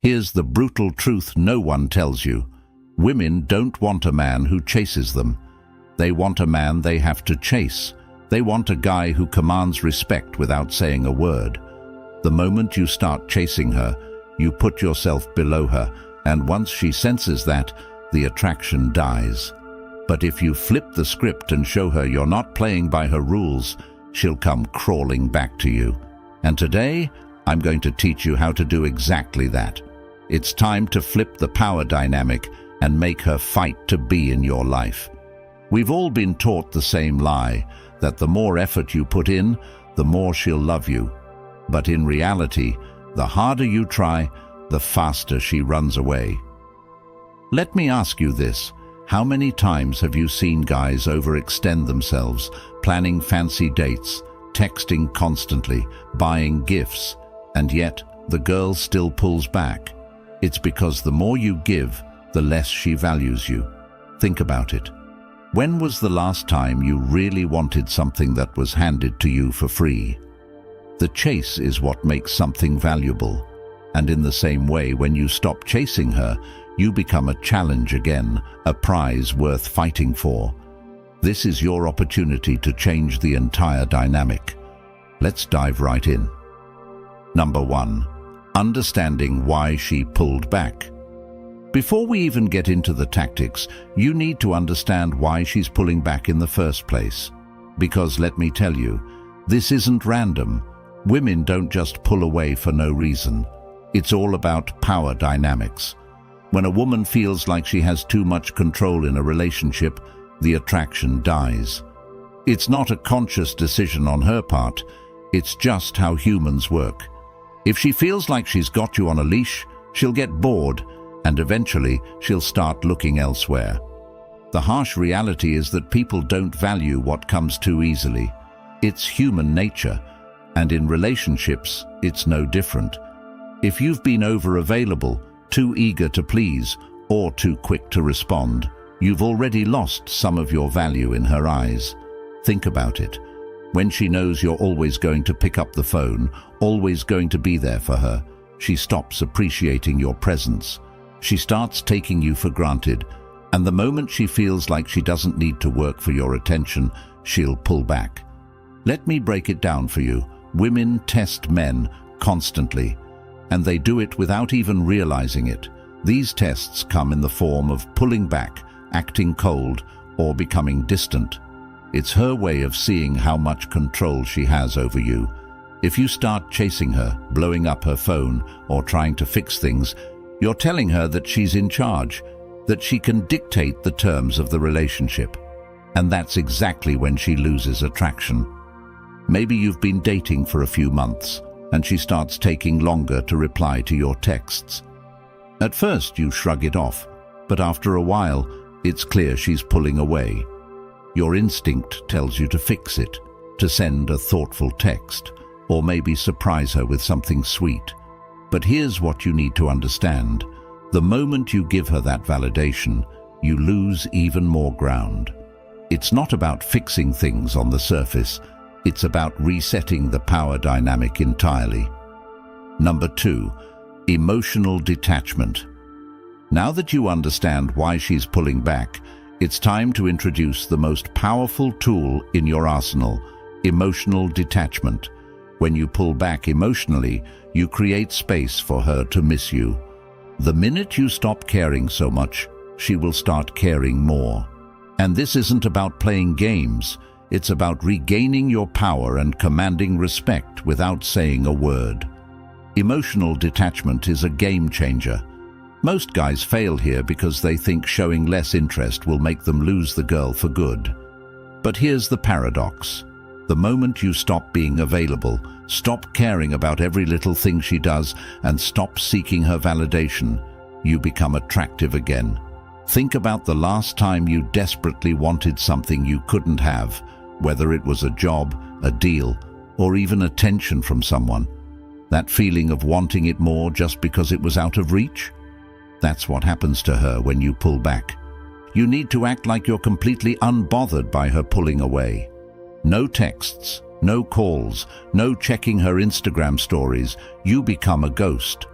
Here's the brutal truth no one tells you. Women don't want a man who chases them. They want a man they have to chase. They want a guy who commands respect without saying a word. The moment you start chasing her, you put yourself below her, and once she senses that, the attraction dies. But if you flip the script and show her you're not playing by her rules, she'll come crawling back to you. And today, I'm going to teach you how to do exactly that. It's time to flip the power dynamic and make her fight to be in your life. We've all been taught the same lie, that the more effort you put in, the more she'll love you. But in reality, the harder you try, the faster she runs away. Let me ask you this. How many times have you seen guys overextend themselves, planning fancy dates, texting constantly, buying gifts, and yet the girl still pulls back? It's because the more you give, the less she values you. Think about it. When was the last time you really wanted something that was handed to you for free? The chase is what makes something valuable. And in the same way, when you stop chasing her, you become a challenge again, a prize worth fighting for. This is your opportunity to change the entire dynamic. Let's dive right in. Number 1. Understanding why she pulled back. Before we even get into the tactics, you need to understand why she's pulling back in the first place. Because let me tell you, this isn't random. Women don't just pull away for no reason. It's all about power dynamics. When a woman feels like she has too much control in a relationship, the attraction dies. It's not a conscious decision on her part, it's just how humans work. If she feels like she's got you on a leash, she'll get bored, and eventually she'll start looking elsewhere. The harsh reality is that people don't value what comes too easily. It's human nature, and in relationships, it's no different. If you've been over-available, too eager to please, or too quick to respond, you've already lost some of your value in her eyes. Think about it. When she knows you're always going to pick up the phone, always going to be there for her, she stops appreciating your presence. She starts taking you for granted, and the moment she feels like she doesn't need to work for your attention, she'll pull back. Let me break it down for you. Women test men constantly, and they do it without even realizing it. These tests come in the form of pulling back, acting cold, or becoming distant. It's her way of seeing how much control she has over you. If you start chasing her, blowing up her phone, or trying to fix things, you're telling her that she's in charge, that she can dictate the terms of the relationship. And that's exactly when she loses attraction. Maybe you've been dating for a few months, and she starts taking longer to reply to your texts. At first you shrug it off, but after a while, it's clear she's pulling away. Your instinct tells you to fix it, to send a thoughtful text, or maybe surprise her with something sweet. But here's what you need to understand. The moment you give her that validation, you lose even more ground. It's not about fixing things on the surface. It's about resetting the power dynamic entirely. Number 2, emotional detachment. Now that you understand why she's pulling back, it's time to introduce the most powerful tool in your arsenal, emotional detachment. When you pull back emotionally, you create space for her to miss you. The minute you stop caring so much, she will start caring more. And this isn't about playing games. It's about regaining your power and commanding respect without saying a word. Emotional detachment is a game changer. Most guys fail here because they think showing less interest will make them lose the girl for good. But here's the paradox. The moment you stop being available, stop caring about every little thing she does, and stop seeking her validation, you become attractive again. Think about the last time you desperately wanted something you couldn't have, whether it was a job, a deal, or even attention from someone. That feeling of wanting it more just because it was out of reach? That's what happens to her when you pull back. You need to act like you're completely unbothered by her pulling away. No texts, no calls, no checking her Instagram stories. You become a ghost.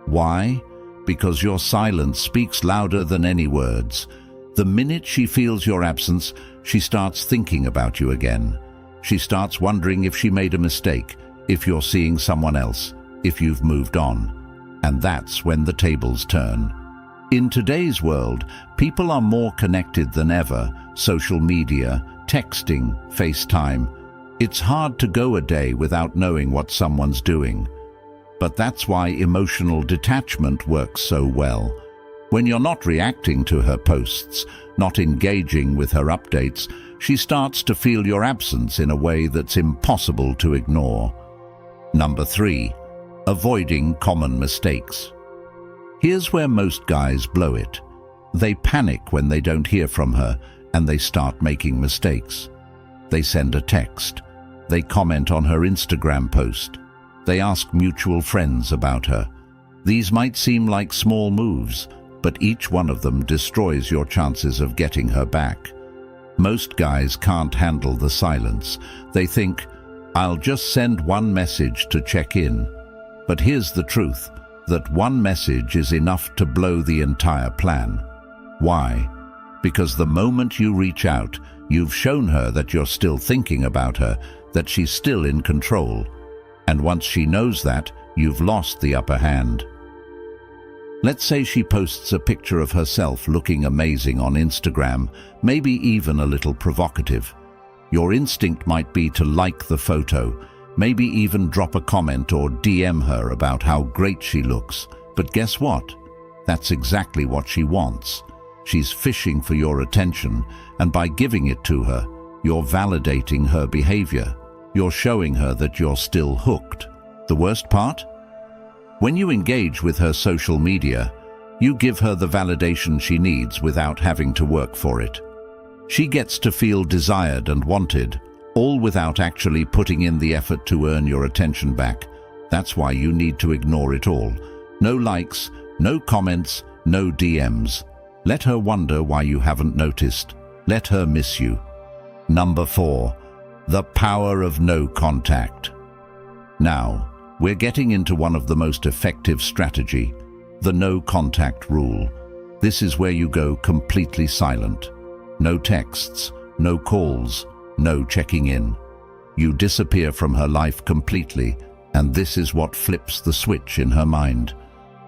Why? because your silence speaks louder than any words. The minute she feels your absence, she starts thinking about you again. She starts wondering if she made a mistake, if you're seeing someone else, if you've moved on. And that's when the tables turn. In today's world, people are more connected than ever. Social media, texting, FaceTime. It's hard to go a day without knowing what someone's doing. But that's why emotional detachment works so well. When you're not reacting to her posts, not engaging with her updates, she starts to feel your absence in a way that's impossible to ignore. Number 3. Avoiding common mistakes. Here's where most guys blow it. They panic when they don't hear from her, and they start making mistakes. They send a text. They comment on her Instagram post. They ask mutual friends about her. These might seem like small moves, but each one of them destroys your chances of getting her back. Most guys can't handle the silence. They think, I'll just send one message to check in. But here's the truth, that one message is enough to blow the entire plan. Why? Because the moment you reach out, you've shown her that you're still thinking about her, that she's still in control. And once she knows that, you've lost the upper hand. Let's say she posts a picture of herself looking amazing on Instagram, maybe even a little provocative. Your instinct might be to like the photo, maybe even drop a comment or DM her about how great she looks. But guess what? That's exactly what she wants. She's fishing for your attention, and by giving it to her, you're validating her behavior. You're showing her that you're still hooked. The worst part? When you engage with her social media, you give her the validation she needs without having to work for it. She gets to feel desired and wanted, all without actually putting in the effort to earn your attention back. That's why you need to ignore it all. No likes, no comments, no DMs. Let her wonder why you haven't noticed. Let her miss you. Number 4. The power of no contact. Now, we're getting into one of the most effective strategy, the no contact rule. This is where you go completely silent. No texts, no calls, no checking in. You disappear from her life completely, and this is what flips the switch in her mind.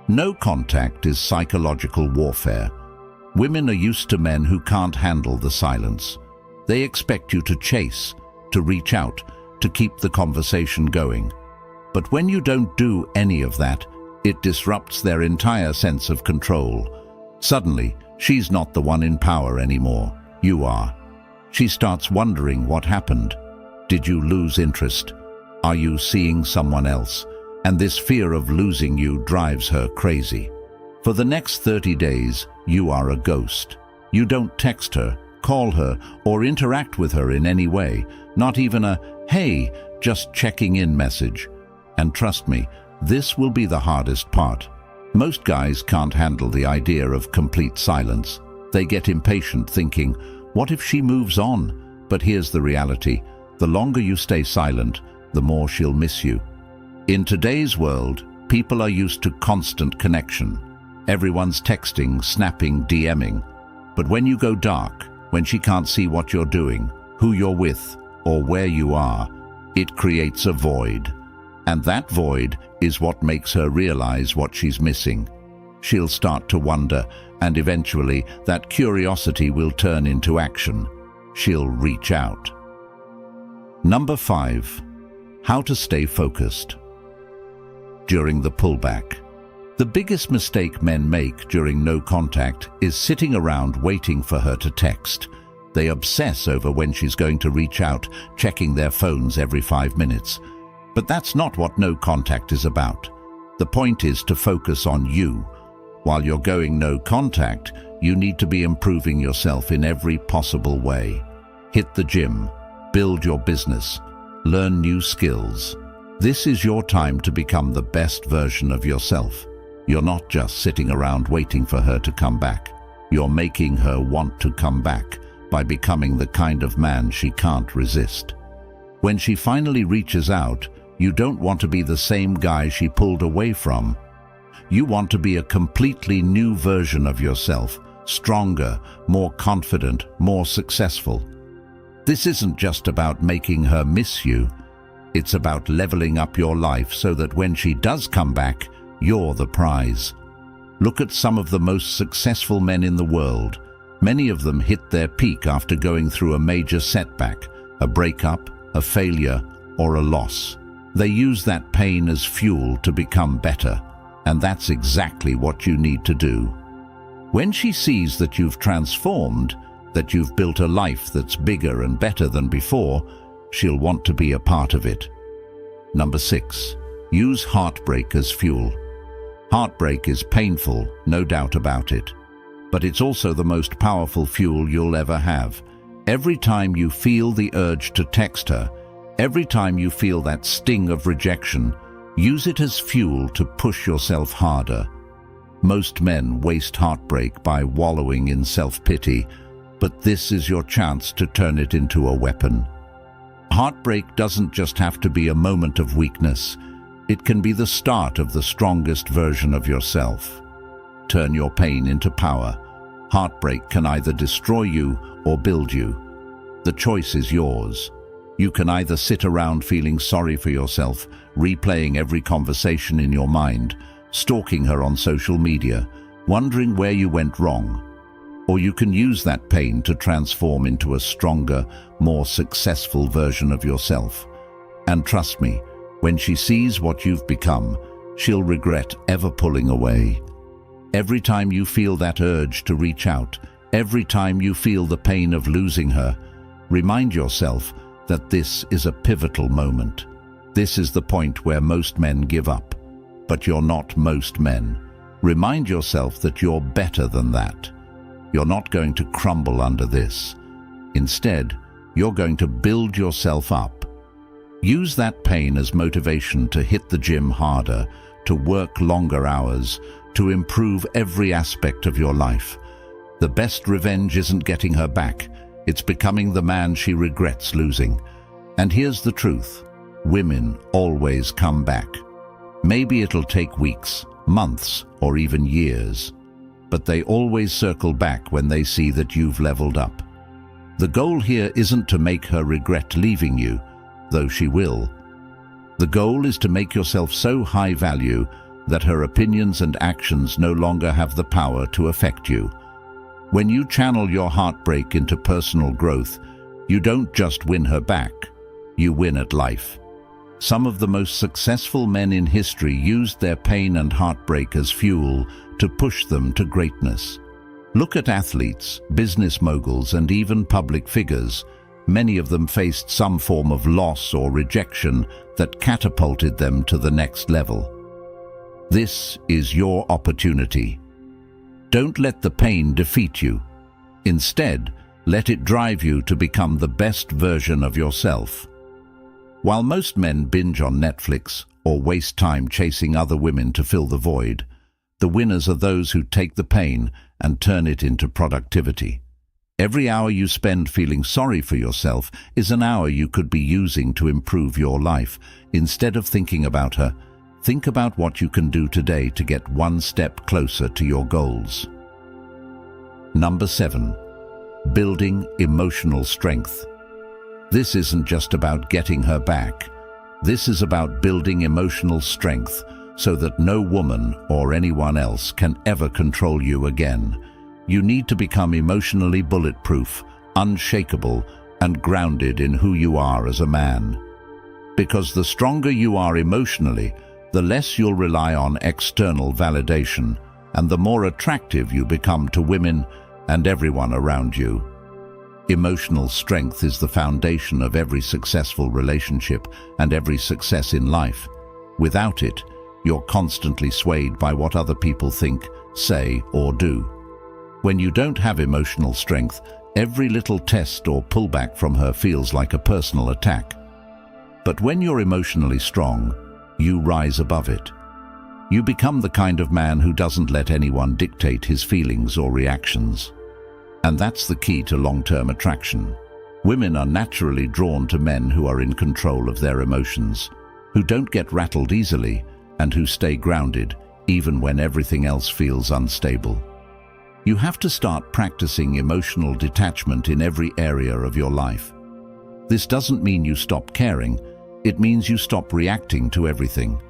No contact is psychological warfare. Women are used to men who can't handle the silence. They expect you to chase, to reach out, to keep the conversation going. But when you don't do any of that, it disrupts their entire sense of control. Suddenly, she's not the one in power anymore. You are. She starts wondering what happened. Did you lose interest? Are you seeing someone else? And this fear of losing you drives her crazy. For the next 30 days, you are a ghost. You don't text her, call her, or interact with her in any way, not even a, hey, just checking in message. And trust me, this will be the hardest part. Most guys can't handle the idea of complete silence. They get impatient thinking, what if she moves on? But here's the reality. The longer you stay silent, the more she'll miss you. In today's world, people are used to constant connection. Everyone's texting, snapping, DMing. But when you go dark, when she can't see what you're doing, who you're with, or where you are, it creates a void. And that void is what makes her realize what she's missing. She'll start to wonder, and eventually that curiosity will turn into action. She'll reach out. Number 5. How to stay focused. During the pullback. The biggest mistake men make during no contact is sitting around waiting for her to text. They obsess over when she's going to reach out, checking their phones every 5 minutes. But that's not what no contact is about. The point is to focus on you. While you're going no contact, you need to be improving yourself in every possible way. Hit the gym, build your business, learn new skills. This is your time to become the best version of yourself. You're not just sitting around waiting for her to come back. You're making her want to come back by becoming the kind of man she can't resist. When she finally reaches out, you don't want to be the same guy she pulled away from. You want to be a completely new version of yourself, stronger, more confident, more successful. This isn't just about making her miss you. It's about leveling up your life so that when she does come back, you're the prize. Look at some of the most successful men in the world. Many of them hit their peak after going through a major setback, a breakup, a failure, or a loss. They use that pain as fuel to become better, and that's exactly what you need to do. When she sees that you've transformed, that you've built a life that's bigger and better than before, she'll want to be a part of it. Number 6. Use heartbreak as fuel. Heartbreak is painful, no doubt about it. But it's also the most powerful fuel you'll ever have. Every time you feel the urge to text her, every time you feel that sting of rejection, use it as fuel to push yourself harder. Most men waste heartbreak by wallowing in self-pity, but this is your chance to turn it into a weapon. Heartbreak doesn't just have to be a moment of weakness. It can be the start of the strongest version of yourself. Turn your pain into power. Heartbreak can either destroy you or build you. The choice is yours. You can either sit around feeling sorry for yourself, replaying every conversation in your mind, stalking her on social media, wondering where you went wrong. Or you can use that pain to transform into a stronger, more successful version of yourself. And trust me, when she sees what you've become, she'll regret ever pulling away. Every time you feel that urge to reach out, every time you feel the pain of losing her, remind yourself that this is a pivotal moment. This is the point where most men give up. But you're not most men. Remind yourself that you're better than that. You're not going to crumble under this. Instead, you're going to build yourself up. Use that pain as motivation to hit the gym harder, to work longer hours, to improve every aspect of your life. The best revenge isn't getting her back. It's becoming the man she regrets losing. And here's the truth. Women always come back. Maybe it'll take weeks, months, or even years. But they always circle back when they see that you've leveled up. The goal here isn't to make her regret leaving you, though she will. The goal is to make yourself so high value that her opinions and actions no longer have the power to affect you. When you channel your heartbreak into personal growth, you don't just win her back, you win at life. Some of the most successful men in history used their pain and heartbreak as fuel to push them to greatness. Look at athletes, business moguls, and even public figures. Many of them faced some form of loss or rejection that catapulted them to the next level. This is your opportunity. Don't let the pain defeat you. Instead, let it drive you to become the best version of yourself. While most men binge on Netflix or waste time chasing other women to fill the void, the winners are those who take the pain and turn it into productivity. Every hour you spend feeling sorry for yourself is an hour you could be using to improve your life. Instead of thinking about her, think about what you can do today to get one step closer to your goals. Number 7. Building emotional strength. This isn't just about getting her back. This is about building emotional strength so that no woman or anyone else can ever control you again. You need to become emotionally bulletproof, unshakable, and grounded in who you are as a man. Because the stronger you are emotionally, the less you'll rely on external validation, and the more attractive you become to women and everyone around you. Emotional strength is the foundation of every successful relationship and every success in life. Without it, you're constantly swayed by what other people think, say, or do. When you don't have emotional strength, every little test or pullback from her feels like a personal attack. But when you're emotionally strong, you rise above it. You become the kind of man who doesn't let anyone dictate his feelings or reactions. And that's the key to long-term attraction. Women are naturally drawn to men who are in control of their emotions, who don't get rattled easily, and who stay grounded, even when everything else feels unstable. You have to start practicing emotional detachment in every area of your life. This doesn't mean you stop caring, it means you stop reacting to everything.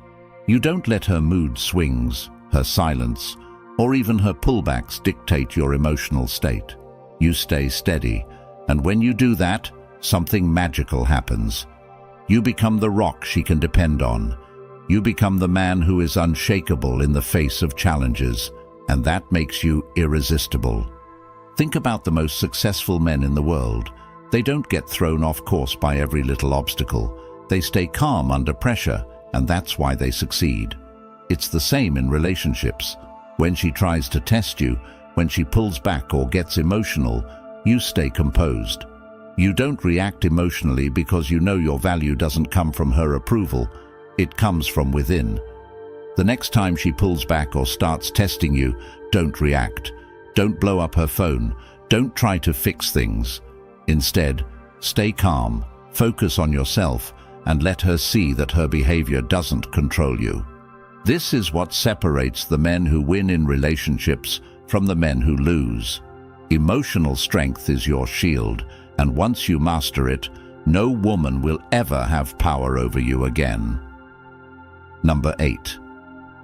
You don't let her mood swings, her silence, or even her pullbacks dictate your emotional state. You stay steady, and when you do that, something magical happens. You become the rock she can depend on. You become the man who is unshakable in the face of challenges, and that makes you irresistible. Think about the most successful men in the world. They don't get thrown off course by every little obstacle. They stay calm under pressure, and that's why they succeed. It's the same in relationships. When she tries to test you, when she pulls back or gets emotional, you stay composed. You don't react emotionally because you know your value doesn't come from her approval. It comes from within. The next time she pulls back or starts testing you, don't react. Don't blow up her phone. Don't try to fix things. Instead, stay calm, focus on yourself, and let her see that her behavior doesn't control you. This is what separates the men who win in relationships from the men who lose. Emotional strength is your shield, and once you master it, no woman will ever have power over you again. Number 8.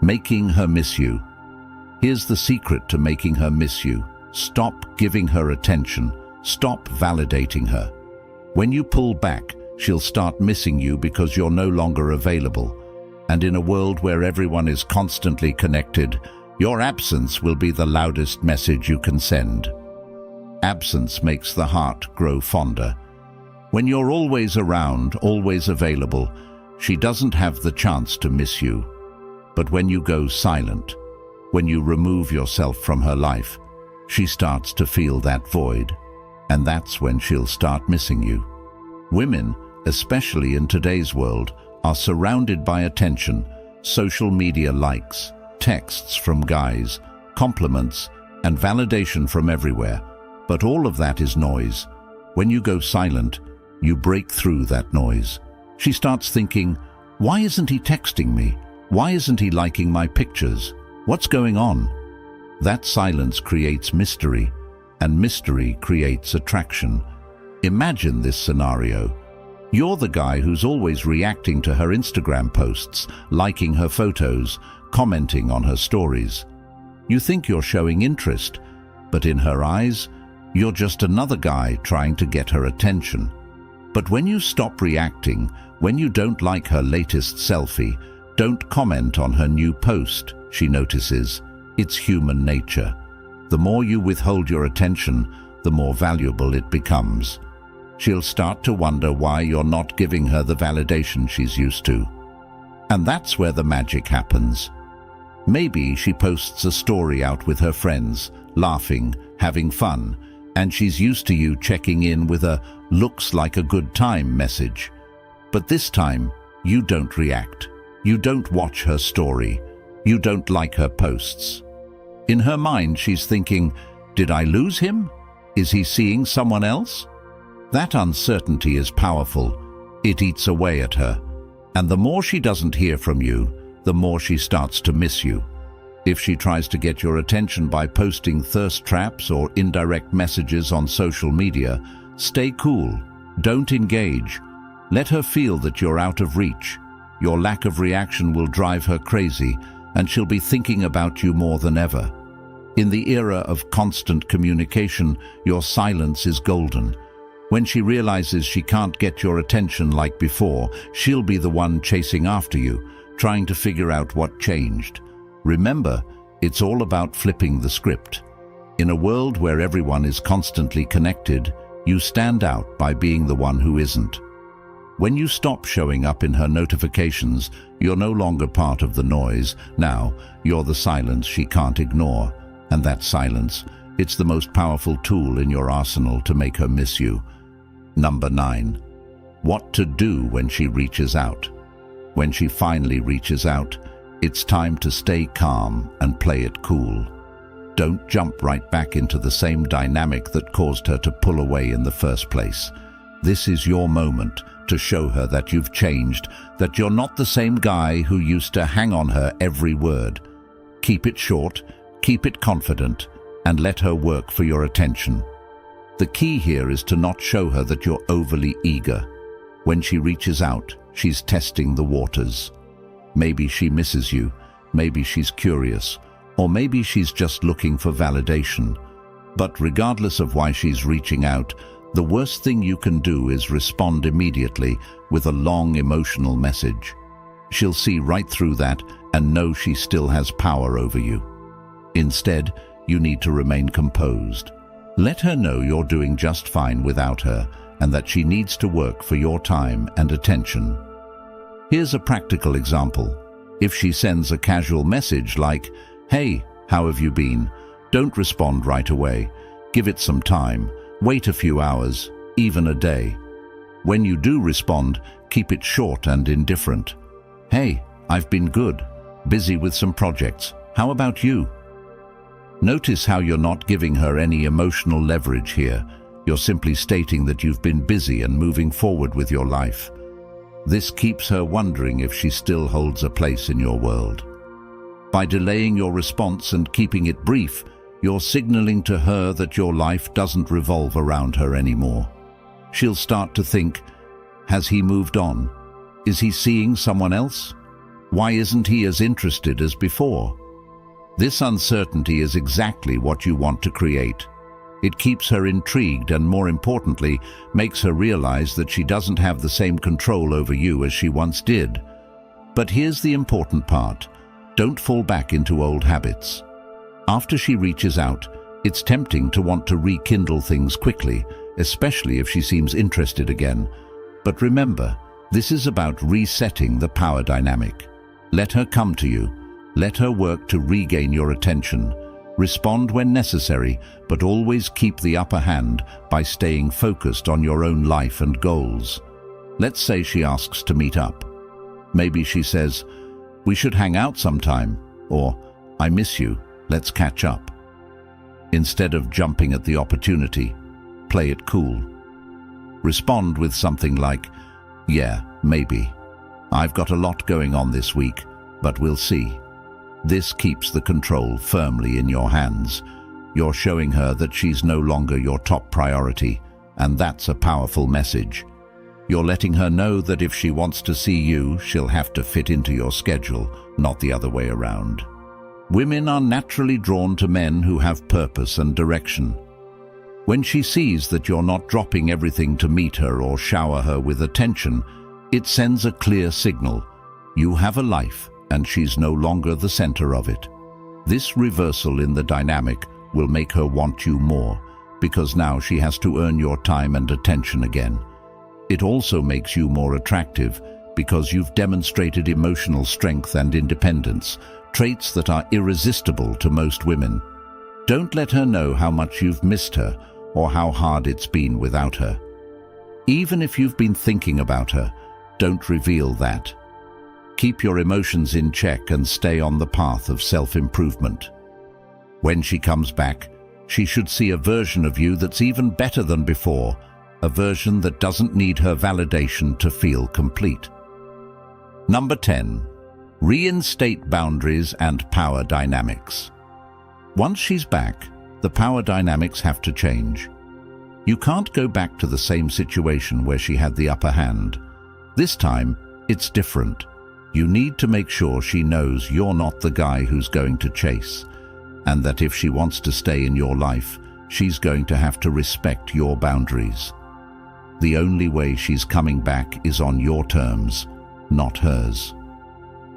Making her miss you. Here's the secret to making her miss you. Stop giving her attention. Stop validating her. When you pull back, she'll start missing you because you're no longer available. And in a world where everyone is constantly connected, your absence will be the loudest message you can send. Absence makes the heart grow fonder. When you're always around, always available, she doesn't have the chance to miss you. But when you go silent, when you remove yourself from her life, she starts to feel that void. And that's when she'll start missing you. Women, especially in today's world, are surrounded by attention, social media likes, texts from guys, compliments, and validation from everywhere. But all of that is noise. When you go silent, you break through that noise. She starts thinking, why isn't he texting me? Why isn't he liking my pictures? What's going on? That silence creates mystery, and mystery creates attraction. Imagine this scenario. You're the guy who's always reacting to her Instagram posts, liking her photos, commenting on her stories. You think you're showing interest, but in her eyes, you're just another guy trying to get her attention. But when you stop reacting, when you don't like her latest selfie, don't comment on her new post, she notices. It's human nature. The more you withhold your attention, the more valuable it becomes. She'll start to wonder why you're not giving her the validation she's used to. And that's where the magic happens. Maybe she posts a story out with her friends, laughing, having fun, and she's used to you checking in with a "looks like a good time" message. But this time, you don't react. You don't watch her story. You don't like her posts. In her mind, she's thinking, did I lose him? Is he seeing someone else? That uncertainty is powerful. It eats away at her. And the more she doesn't hear from you, the more she starts to miss you. If she tries to get your attention by posting thirst traps or indirect messages on social media, stay cool. Don't engage. Let her feel that you're out of reach. Your lack of reaction will drive her crazy, and she'll be thinking about you more than ever. In the era of constant communication, your silence is golden. When she realizes she can't get your attention like before, she'll be the one chasing after you, trying to figure out what changed. Remember, it's all about flipping the script. In a world where everyone is constantly connected, you stand out by being the one who isn't. When you stop showing up in her notifications, you're no longer part of the noise. Now, you're the silence she can't ignore. And that silence, it's the most powerful tool in your arsenal to make her miss you. Number 9. What to do when she reaches out. When she finally reaches out, it's time to stay calm and play it cool. Don't jump right back into the same dynamic that caused her to pull away in the first place. This is your moment to show her that you've changed, that you're not the same guy who used to hang on her every word. Keep it short, keep it confident, and let her work for your attention. The key here is to not show her that you're overly eager. When she reaches out, she's testing the waters. Maybe she misses you, maybe she's curious, or maybe she's just looking for validation. But regardless of why she's reaching out, the worst thing you can do is respond immediately with a long emotional message. She'll see right through that and know she still has power over you. Instead, you need to remain composed. Let her know you're doing just fine without her and that she needs to work for your time and attention. Here's a practical example. If she sends a casual message like, "Hey, how have you been?" Don't respond right away. Give it some time. Wait a few hours, even a day. When you do respond, keep it short and indifferent. "Hey, I've been good. Busy with some projects. How about you?" Notice how you're not giving her any emotional leverage here. You're simply stating that you've been busy and moving forward with your life. This keeps her wondering if she still holds a place in your world. By delaying your response and keeping it brief, you're signaling to her that your life doesn't revolve around her anymore. She'll start to think, has he moved on? Is he seeing someone else? Why isn't he as interested as before? This uncertainty is exactly what you want to create. It keeps her intrigued and, more importantly, makes her realize that she doesn't have the same control over you as she once did. But here's the important part. Don't fall back into old habits. After she reaches out, it's tempting to want to rekindle things quickly, especially if she seems interested again. But remember, this is about resetting the power dynamic. Let her come to you. Let her work to regain your attention. Respond when necessary, but always keep the upper hand by staying focused on your own life and goals. Let's say she asks to meet up. Maybe she says, "We should hang out sometime," or "I miss you, let's catch up." Instead of jumping at the opportunity, play it cool. Respond with something like, "Yeah, maybe. I've got a lot going on this week, but we'll see." This keeps the control firmly in your hands. You're showing her that she's no longer your top priority, and that's a powerful message. You're letting her know that if she wants to see you, she'll have to fit into your schedule, not the other way around. Women are naturally drawn to men who have purpose and direction. When she sees that you're not dropping everything to meet her or shower her with attention, it sends a clear signal. You have a life, and she's no longer the center of it. This reversal in the dynamic will make her want you more, because now she has to earn your time and attention again. It also makes you more attractive, because you've demonstrated emotional strength and independence, traits that are irresistible to most women. Don't let her know how much you've missed her or how hard it's been without her. Even if you've been thinking about her, don't reveal that. Keep your emotions in check and stay on the path of self-improvement. When she comes back, she should see a version of you that's even better than before, a version that doesn't need her validation to feel complete. Number 10. Reinstate boundaries and power dynamics. Once she's back, the power dynamics have to change. You can't go back to the same situation where she had the upper hand. This time, it's different. You need to make sure she knows you're not the guy who's going to chase, and that if she wants to stay in your life, she's going to have to respect your boundaries. The only way she's coming back is on your terms, not hers.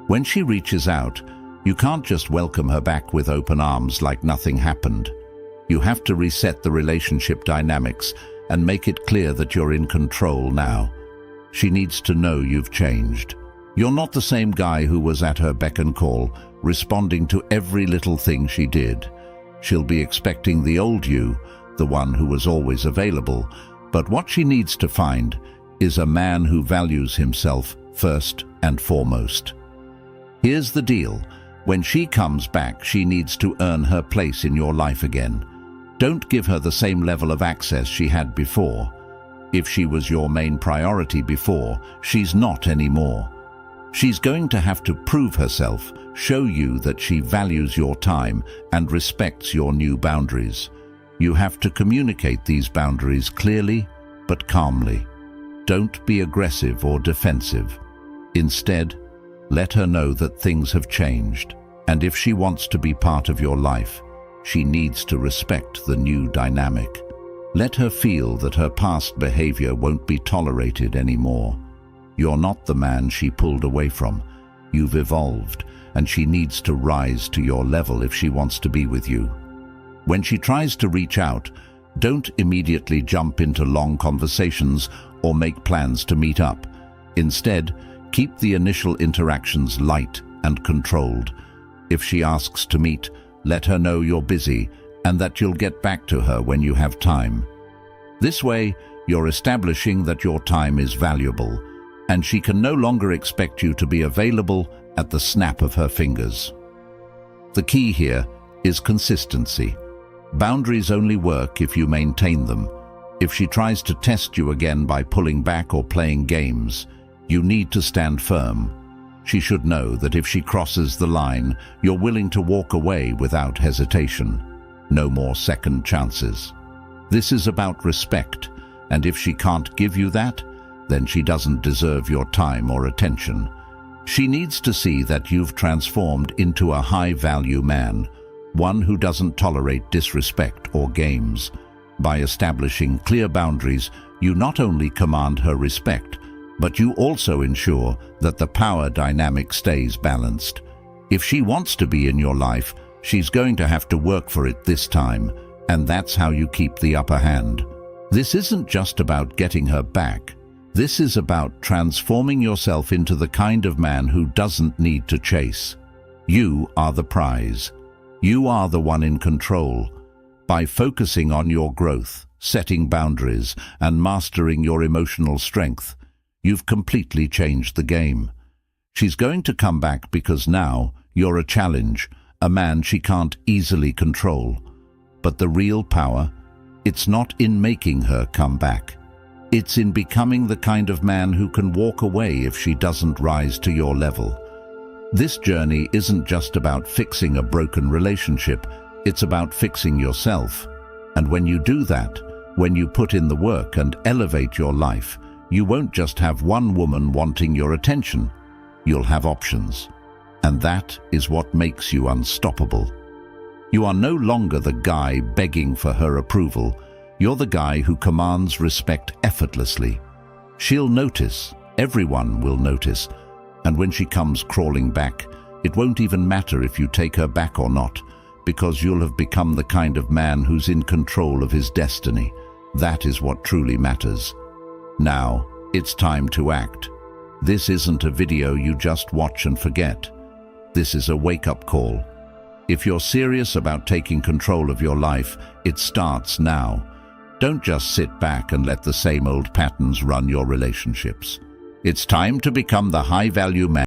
When she reaches out, you can't just welcome her back with open arms like nothing happened. You have to reset the relationship dynamics and make it clear that you're in control now. She needs to know you've changed. You're not the same guy who was at her beck and call, responding to every little thing she did. She'll be expecting the old you, the one who was always available, but what she needs to find is a man who values himself first and foremost. Here's the deal. When she comes back, she needs to earn her place in your life again. Don't give her the same level of access she had before. If she was your main priority before, she's not anymore. She's going to have to prove herself, show you that she values your time and respects your new boundaries. You have to communicate these boundaries clearly but calmly. Don't be aggressive or defensive. Instead, let her know that things have changed, and if she wants to be part of your life, she needs to respect the new dynamic. Let her feel that her past behavior won't be tolerated anymore. You're not the man she pulled away from. You've evolved, and she needs to rise to your level if she wants to be with you. When she tries to reach out, don't immediately jump into long conversations or make plans to meet up. Instead, keep the initial interactions light and controlled. If she asks to meet, let her know you're busy and that you'll get back to her when you have time. This way, you're establishing that your time is valuable, and she can no longer expect you to be available at the snap of her fingers. The key here is consistency. Boundaries only work if you maintain them. If she tries to test you again by pulling back or playing games, you need to stand firm. She should know that if she crosses the line, you're willing to walk away without hesitation. No more second chances. This is about respect, and if she can't give you that, then she doesn't deserve your time or attention. She needs to see that you've transformed into a high-value man, one who doesn't tolerate disrespect or games. By establishing clear boundaries, you not only command her respect, but you also ensure that the power dynamic stays balanced. If she wants to be in your life, she's going to have to work for it this time, and that's how you keep the upper hand. This isn't just about getting her back. This is about transforming yourself into the kind of man who doesn't need to chase. You are the prize. You are the one in control. By focusing on your growth, setting boundaries, and mastering your emotional strength, you've completely changed the game. She's going to come back because now you're a challenge, a man she can't easily control. But the real power, it's not in making her come back. It's in becoming the kind of man who can walk away if she doesn't rise to your level. This journey isn't just about fixing a broken relationship, it's about fixing yourself. And when you do that, when you put in the work and elevate your life, you won't just have one woman wanting your attention. You'll have options. And that is what makes you unstoppable. You are no longer the guy begging for her approval. You're the guy who commands respect effortlessly. She'll notice. Everyone will notice. And when she comes crawling back, it won't even matter if you take her back or not, because you'll have become the kind of man who's in control of his destiny. That is what truly matters. Now, it's time to act. This isn't a video you just watch and forget. This is a wake-up call. If you're serious about taking control of your life, it starts now. Don't just sit back and let the same old patterns run your relationships. It's time to become the high-value man